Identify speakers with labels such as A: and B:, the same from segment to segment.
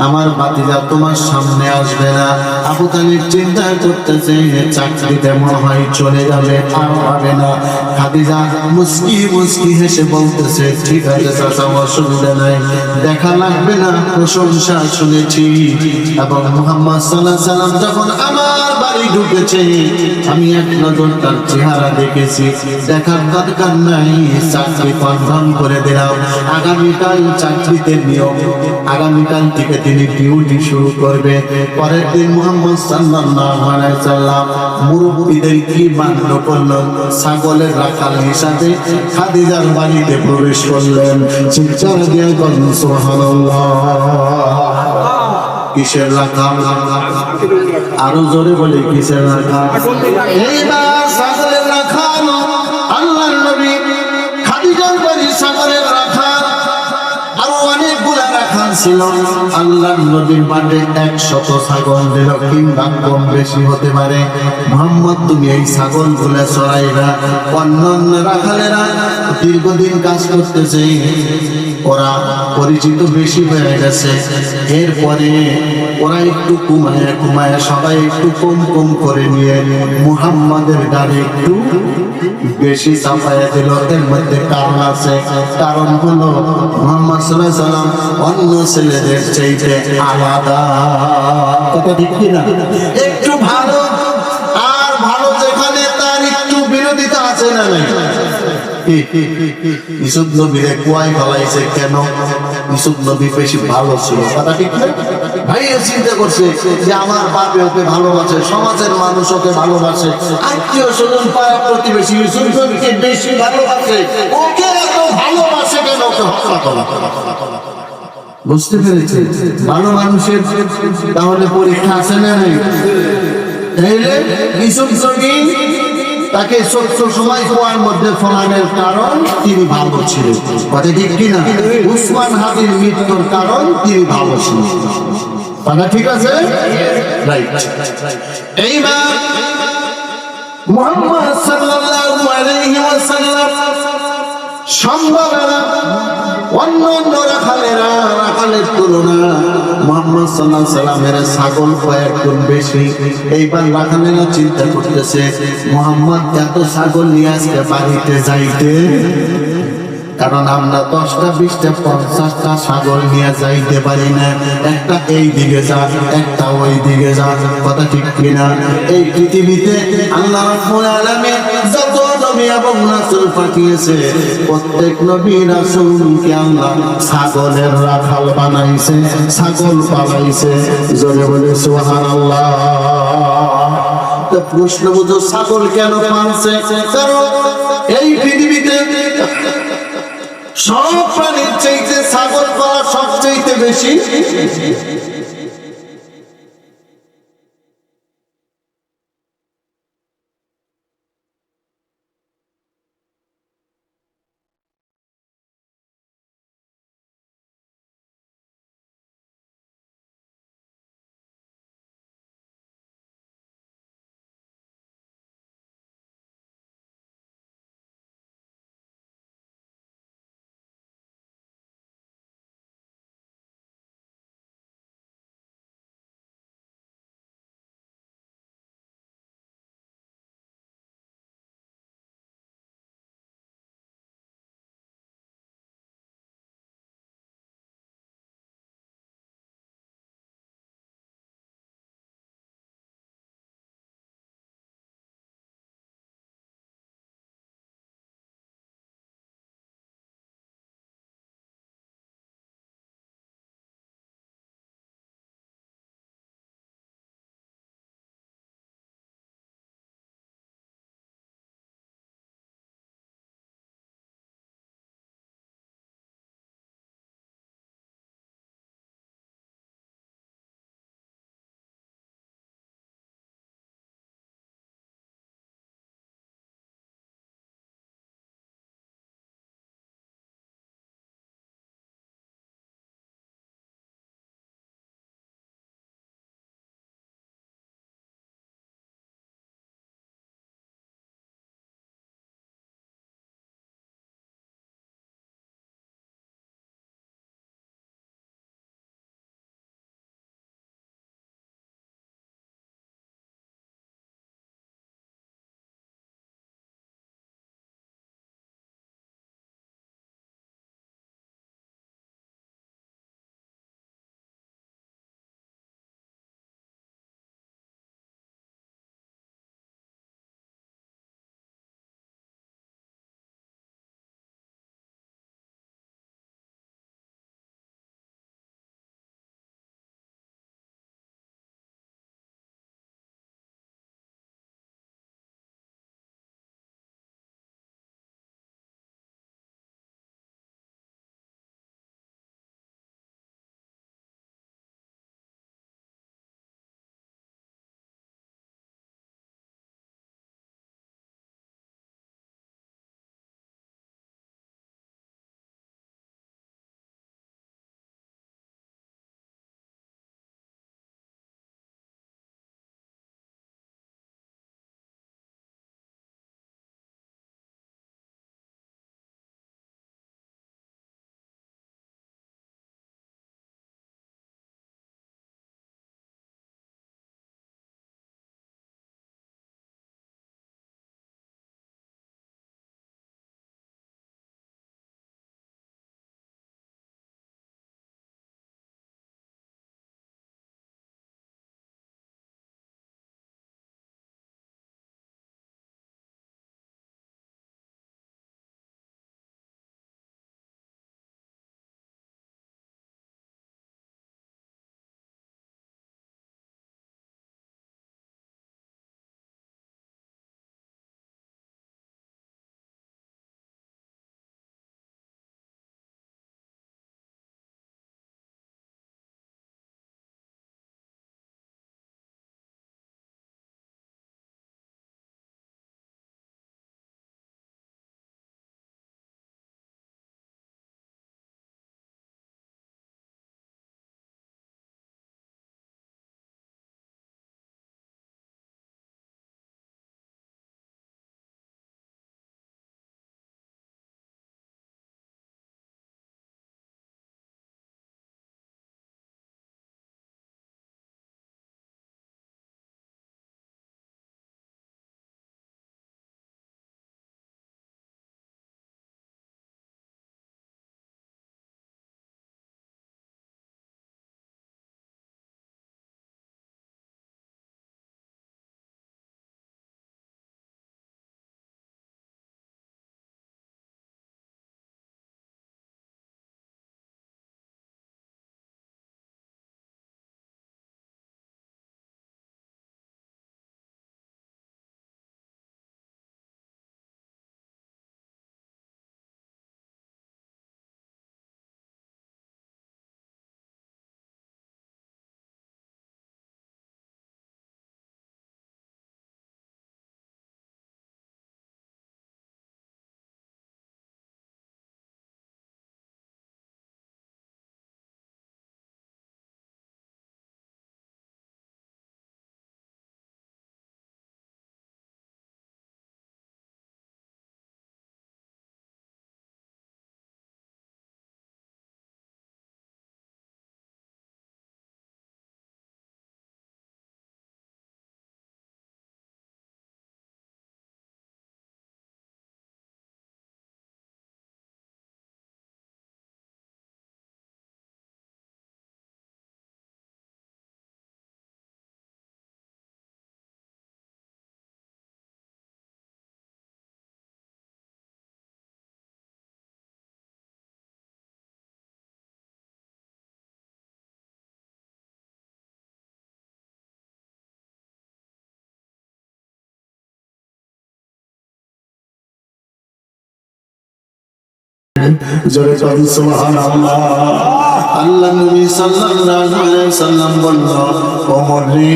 A: আমার ভাতিজা তোমার সামনে আসবে না। আবু তালিব চিন্তা করতেছে চাকরিতে মনে হয় চলে যাবে, আর হবে না। খাদিজা মুস্কি মুস্কি হেসে বলতেছে ঠিক আছে চাচা, অসুবিধা নাই, দেখা লাগবে না, প্রশংসা শুনেছি। এবং মুহাম্মদ সাল্লাল্লাহু আলাইহি সাল্লাম যখন আমার বাড়ি ঢুকেছে, আমি এক নজর তার চেহারা দেখেছি, দেখার দরকার নাই, চাকরি কনফার্ম করে দিলাম। আগামীকাল চাকরিতে নিয়োগ, আগামীকাল থেকে তিনি ডিউটি শুরু করবে। পরের দিন মুহাম্মদ সাল্লাল্লাহু আলাইহি সাল্লাম মুরব্বিদের কি মান্য করলেন, ছাগলের রাখাল হিসাবে খাদিজার বাড়িতে প্রবেশ করলেন। চিৎকার দিয়ে বলেন সুবহানাল্লাহ। কিসের রাখাল? আরো জোরে বলে কিসের রাখাল? এইবার ছাগলের রাখাল। আল্লাহর নবী খাদিজার বাড়ি ছাগলের রাখাল, আরো অনেকগুলা রাখাল ছিল। আল্লাহর নবীর বাড়িতে 100 ছাগল দিল, কিংবা কম বেশি হতে পারে। মুহাম্মদ তুমি এই ছাগল গুলা চড়াইবা। অন্যান্য রাখালেরা দীর্ঘদিন কাজ করতেছে, ওরা পরিচিত বেশি হয়ে গেছে। এরপরে ওরা একটু কমায় সবাই একটু কম কম করে নিয়ে মুহাম্মাদের গাড়ি একটু বেশি চাপাইয়া দিল। এর মধ্যে কারণ আছে, কারণ হলো মুহাম্মদ সাল্লাল্লাহু আলাইহি সাল্লাম অন্য ছেলেদের চাইতে আলাদা। কথা ঠিক কিনা? একটু ভালো, আর ভালো যেখানে তার একটু বিরোধিতা আছে না নাই? ইউসুফ নবীরে কুয়ায় ফলাইছে কেন? ইউসুফ নবী বেশি ভালো ছিল, কথা ঠিক না? ভাইয়া চিন্তা করছে যে আমার বাপে ওকে ভালোবাসে, সমাজের মানুষ ওকে ভালোবাসে, আত্মীয় স্বজন পাড়া প্রতিবেশী ইউসুফ নবীকে বেশি ভালোবাসে, ওকে এত ভালোবাসে কেন? ওকে হত্যা করা। বুঝতে পেরেছে? ভালো মানুষের তাহলে পরীক্ষা আছে না নাই? ইউসুফ নবী তাকে 70 সময় কুয়ার মধ্যে ফলানোর কারণ তিনি ভালো ছিলেন, কথা ঠিক কিনা? উসমান হাদির মৃত্যুর কারণ তিনি ভালো ছিলেন, কথা ঠিক আছে? রাইট। এইবার মুহাম্মদ সাল্লাল্লাহু আলাইহি ওয়াসাল্লাম সম্ভবেরা অন্য রাখালের তুলনা মুহাম্মদ সাল্লাল্লাহু আলাইহি সাল্লামের ছাগল কয়েক গুণ বেশি। এইবার রাখালেরা চিন্তা করতেছে মুহাম্মদ এত ছাগল নিয়ে আজকে বাড়িতে যাইতে, কারণ আমরা 10টা 20টা 50টা ছাগল নিয়ে যাইতে পারি না, একটা এই দিকে যা, একটা ওই দিকে যা, কথা ঠিক কিনা? এই পৃথিবীতে আল্লাহ রাব্বুল আলামিন যত নবী এবং রাসূল পাঠিয়েছে, প্রত্যেক নবী রাসূলকে আল্লাহ ছাগলের রাখাল বানাইছে, ছাগল পালাইছে। জোরে বলে সুবহানাল্লাহ। তো প্রশ্ন বুঝো ছাগল কেন পালছে? কারণ এই পৃথিবীতে সব প্রাণীর চাইতে ছাগল পালা সবচেয়ে বেশি জোরে বল সুবহানাল্লাহ। আল্লাহ নবী সাল্লাল্লাহু আলাইহি সাল্লাম বলল, ওমর রে,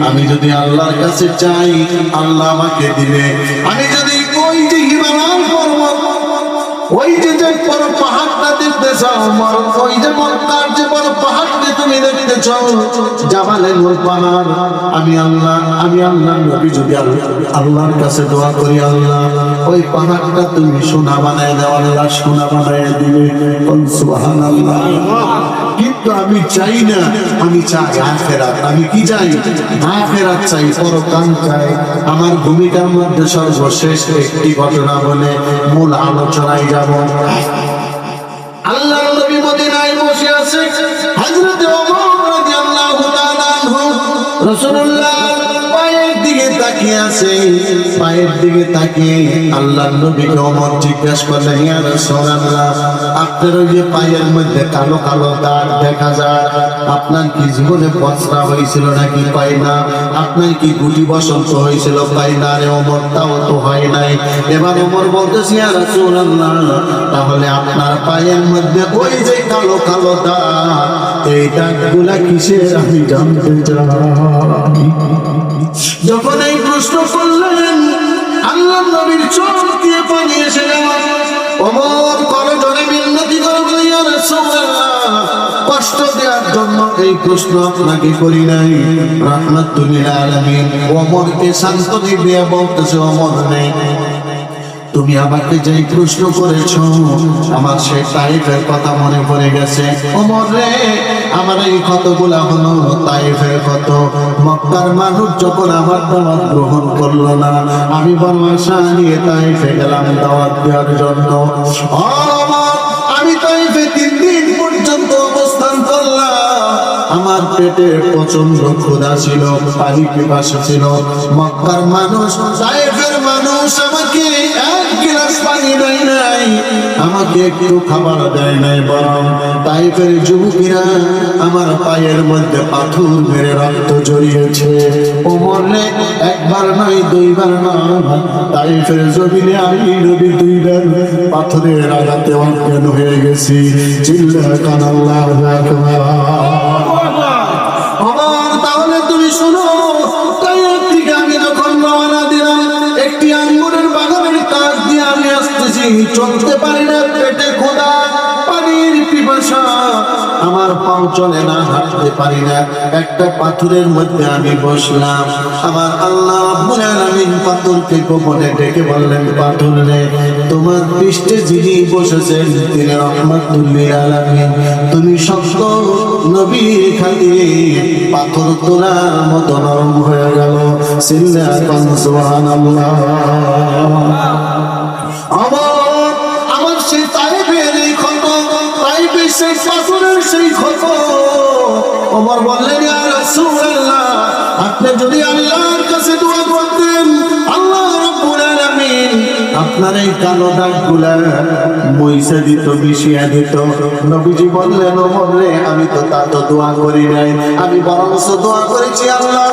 A: আমি যদি আল্লাহর কাছে চাই আল্লাহ আমাকে দিবে। আমি যদি ওই যে হিমালয় পর্বত, ওই যে বড় পাহাড়টা দেখতে চাও, ওই যে মক্কার যে বড় পাহাড়টি তুমি দেখতে চাও, জাবালে নূর পাহাড়, আমি আল্লাহ নবী যদি আল্লাহর কাছে দোয়া করি, আল্লাহ ওই পাহাড়টা তুমি সোনা বানায় দাও, আল্লাহ সোনা বানায় দিবে। সুবহানাল্লাহ। কিন্তু আমি চাই না, আমি চাই আখিরাত। আমি কি চাই? আখিরাত চাই, পরকাল চাই। আমার ভূমিকার মধ্যে সর্বশেষ একটি ঘটনা বলে মূল আলোচনায় যাব। আল্লাহর নবী মদিনায় বসে আছে, হযরত ওমর রাদিয়াল্লাহু তাআলা আনহু রাসূলুল্লাহ পায়ের দিকে তাকিয়ে আছে। পায়ের দিকে তাকিয়ে আল্লাহর নবীকে ওমর জিজ্ঞাসা করলেন, ইয়া রাসূলুল্লাহ, আপনার ওই যে পায়ের মধ্যে কালো কালো দাগ দেখা যায়, আপনার কি জীবনে পচরা হয়েছিল নাকি? পাই না। আপনার কি গুটি বসন্ত হয়েছিল? পাই না। রে ওমর, তাও তো হয় নাই। এবার ওমর বলতেছে, ইয়া রাসূলুল্লাহ, তাহলে আপনার পায়ের মধ্যে ওই যে কালো কালো দাগ, এই দাগগুলা কিসের আমি জানতে চাই। যখন এই প্রশ্ন করলেন, আল্লাহ নবীর চোখ দিয়ে পানি এসে গেল। ওমর করজোড়ে মিন্নতি করে, ইয়া রাসূলুল্লাহ, কষ্ট দেওয়ার জন্য এই প্রশ্ন আপনাকে করি নাই, রাহমাতুল লিল আলামিন। ওমরকে সান্ত্বনা দিয়ে বলতেছে, ওমর রে, তুমি আমাকে যে প্রশ্ন করেছো, আমার সেই তাইফের কথা মনে পড়ে গেছে। ওমর রে, আমার এই কতগুলা হলো তাইফের কত। মক্কার মানুষ যখন আমার দাওয়াত গ্রহণ করলো না, আমি বড় আশা নিয়ে তাইফে গেলাম দাওয়াত দেওয়ার জন্য। আমি তাইফে 3 দিন পর্যন্ত অবস্থান করলাম। আমার পেটে প্রচন্ড ক্ষুধা ছিল, পানি পিপাসা ছিল। মক্কার মানুষ, তাইফের মানুষ আমাকে 1 গ্লাস পানি দেয় নাই, আমাকে একটু খাবার দেয় নাই, বরং তাইফের যুবকেরা আমার পায়ের মধ্যে পাথর মেরে রক্ত জড়িয়েছে। ওমর রে, 1 বার নয় 2 বার নয়, তাইফের জমিনে আমি নবী 2 বার পাথরের আঘাতে অজ্ঞান হয়ে গেছি। চিল্লায় কান আল্লাহু আকবার। তাহলে তুমি শোনো, তাইফ থেকে আমি যখন রওনা দিলাম, একটি আঙ্গুরের বাগানের কাছ দিয়ে আমি আসতেছি, চলতে পারি না, পেটে ক্ষুধা, পানির পিপাসা, আমার পাও চলে না, হাঁটতে পারি না। একটা পাথরের মধ্যে আমি বসলাম। আমার আল্লাহ রাব্বুল আলামিন পাথরকে গোপনে ডেকে বললেন, পাথর রে, তোমার পৃষ্ঠে যিনি বসেছেন তিনি রাহমাতুল লিল আলামিন। তুমি সত্য নবীর খাতিরে পাথর তোলার মতো নরম হয়ে গেল। সিল্লা সুবহানাল্লাহ। আমার সেই তাইফের এই ক্ষত, তাইফের সেই পাথরের সেই ক্ষত। ওমর বললেন, ইয়া রাসূলুল্লাহ, আপনি যদি আল্লাহর কাছে দোয়া করতেন, আল্লাহ রাব্বুল আলামিন আপনার এই কালো দাগগুলা মুছে দিত, মিশিয়ে দিত। নবীজি বললেন, ওমর রে, আমি তো তা তো দোয়া করি নাই, আমি বরং দোয়া করেছি, আল্লাহ